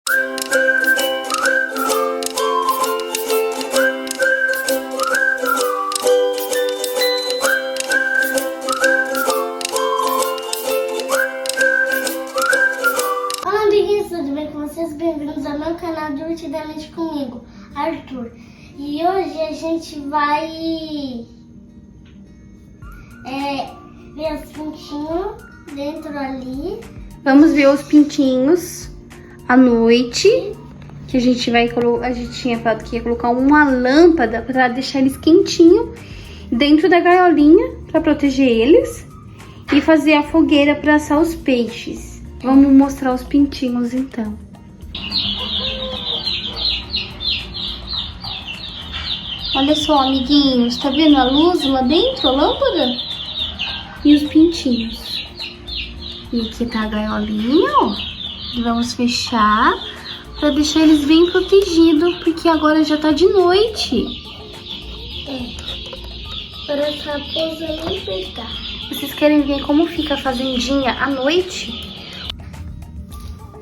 Olá, amiguinhos, tudo bem com vocês? Bem-vindos ao meu canal Divertidamente comigo, Arthur. E hoje a gente vai ver os pintinhos dentro ali. Vamos ver os pintinhos à noite. Que a gente vai colocar. A gente tinha falado que ia colocar uma lâmpada para deixar eles quentinhos dentro da gaiolinha para proteger eles e fazer a fogueira para assar os peixes. Vamos mostrar os pintinhos então. Olha só, amiguinhos, tá vendo a luz lá dentro, a lâmpada? E os pintinhos. E aqui tá a gaiolinha, ó. Vamos fechar pra deixar eles bem protegidos, porque agora já tá de noite. Para essa raposa nem pegar. Vocês querem ver como fica a fazendinha à noite?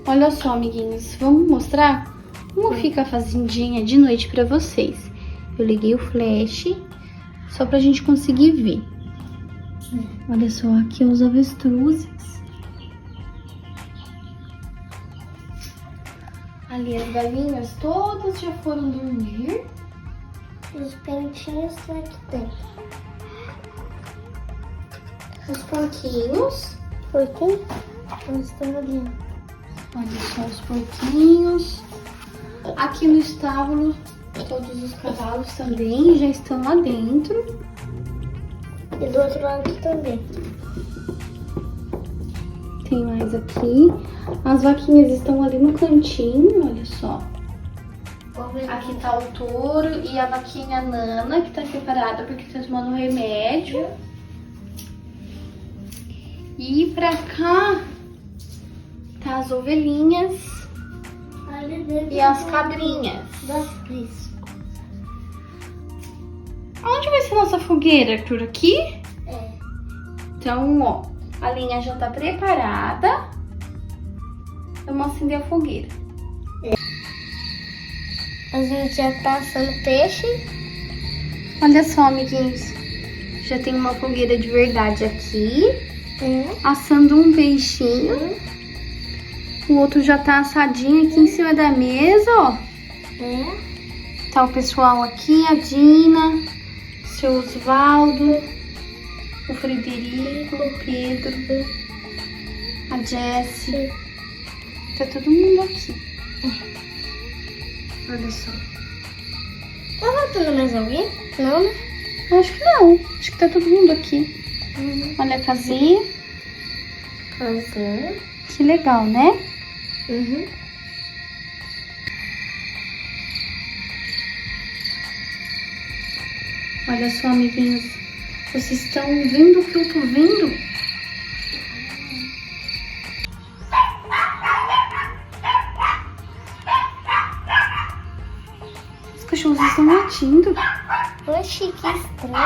Olha só, amiguinhos, vamos mostrar como fica a fazendinha de noite pra vocês. Eu liguei o flash só pra gente conseguir ver. Olha só, aqui os avestruzes. Ali as galinhas todas já foram dormir. Os pintinhos estão aqui dentro. Os porquinhos. Porquinho? Eles estão ali. Olha só os porquinhos. Aqui no estábulo, todos os cavalos também já estão lá dentro. E do outro lado também. Tem mais aqui. As vaquinhas estão ali no cantinho, olha só. Aqui tá o touro e a vaquinha Nana, que tá separada porque tá tomando remédio. E pra cá tá as ovelhinhas Ali dentro e as cabrinhas. das prisas. Onde vai ser nossa fogueira, Arthur? Aqui? É. Então, ó, a linha já tá preparada. Vamos acender a fogueira. A gente já tá assando peixe. Olha só, amiguinhos. Já tem uma fogueira de verdade aqui. Assando um peixinho. O outro já tá assadinho aqui em cima da mesa, ó. Tá o pessoal aqui, a Dina, o seu Osvaldo, o Frederico, o Pedro, a Jessie. Tá todo mundo aqui. Olha só. Tá faltando mais alguém? Não, né? Acho que não. Acho que tá todo mundo aqui. Olha a casinha. Casinha. Que legal, né? Olha só, amiguinhos. Vocês estão vendo o que eu tô vendo? Os cachorros estão latindo. Oxi, que estranho.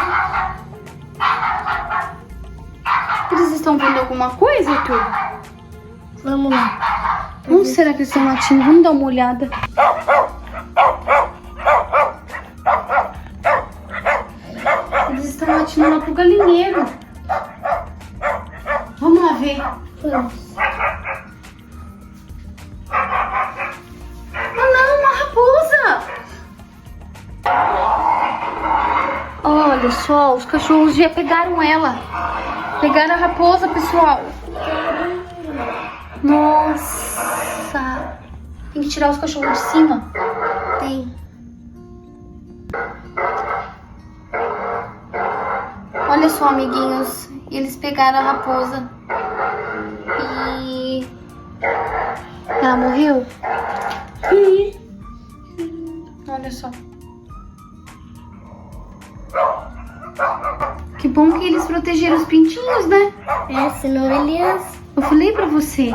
Eles estão vendo alguma coisa, Arthur? Vamos lá. Onde será que eles estão latindo? Vamos dar uma olhada. Eles estão latindo lá pro galinheiro. Vamos lá ver. Vamos. Oh não, uma raposa! Olha só, os cachorros já pegaram ela. Pegaram a raposa, pessoal. Nossa! Tem que tirar os cachorros de cima. Tem. Olha só, amiguinhos. Eles pegaram a raposa. E... ela morreu? Olha só. Que bom que eles protegeram os pintinhos, né? Senão eles... Eu falei pra você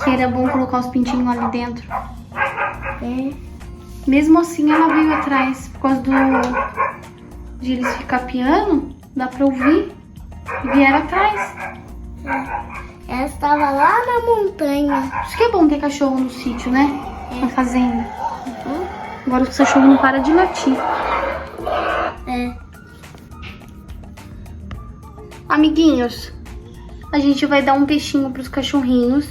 que era bom colocar os pintinhos ali dentro. Mesmo assim, ela veio atrás. Por causa de eles ficar piando, dá pra ouvir. E vieram atrás. Ela estava lá na montanha. Isso que é bom ter cachorro no sítio, né? Na fazenda. Uhum. Agora o cachorro não para de latir. É. Amiguinhos, a gente vai dar um peixinho pros cachorrinhos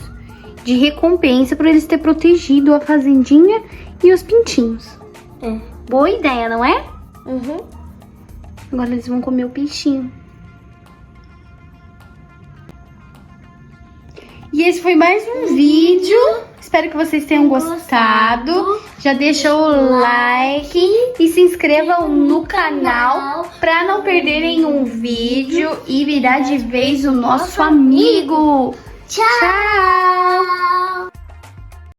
de recompensa por eles terem protegido a fazendinha e os pintinhos. É. Boa ideia, não é? Uhum. Agora eles vão comer o peixinho. E esse foi mais um vídeo. Espero que vocês tenham gostado. Já deixa o like e se inscrevam no canal para não perderem um vídeo e virar de vez o nosso amigo. Tchau!